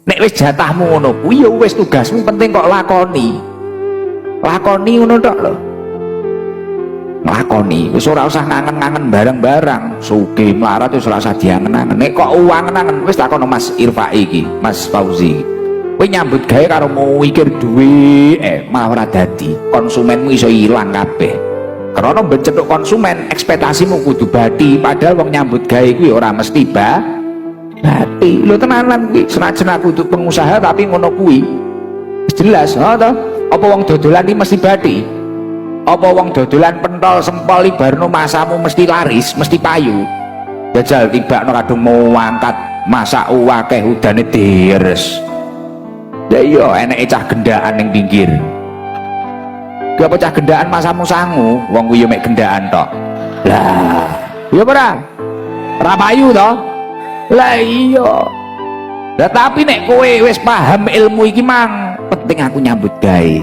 Nek wis jatahmu ngono kuwi ya wis tugasmu penting kok lakoni. Lakoni ngono tok lho. Lakoni wis ora usah ngangen-ngangen barang-barang. Sugih melarat wis ora usah diangen-angen. Nek kok uang-angen wis takono Mas Irfai iki, Mas Fauzi. Kowe nyambut gawe karo mau mikir duwe malah ora dadi. Konsumenmu iso ilang kabeh. Karena bencetuk konsumen, ekspektasimu kudu bati, padahal wong nyambut gawe kuwi ora mesti bati. Lho tenanan kuwi, senajan aku kudu pengusaha tapi ngono kuwi. Jelas, to? Apa wong dodolan iki mesti bati? Apa wong dodolan pentol sempol ibarno masamu mesti laris, mesti payu? Jajal tibakno kadung mau angkat masak akeh udane deres. Ya iya eneke cah gendaan ning pinggir. Gak pecah gendaan masamu sangu, wong kuwi yo mek gendaan tok. Lah, iya ora? Ora payu to? Lah iya. Lah tapi nek kowe wis paham ilmu iki mang, penting aku nyambut gawe.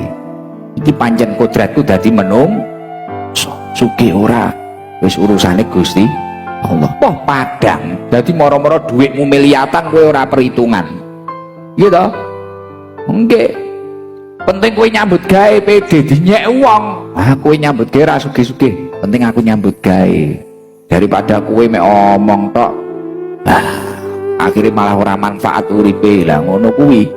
Iki pancen kodratku dadi menung sugih ora wis urusane Gusti Allah. Wah padang. Dadi moro-moro dhuwitmu miliatan kowe ora perhitungan. Gitu. Nggih. Penting kowe nyambut gawe pede dinyek wong. Ah kowe nyambut gawe ra sugih-sugih. Penting aku nyambut gawe. Daripada kowe mek omong tok. Akhirnya malah ora manfaat uripe. Lah ngono kuwi.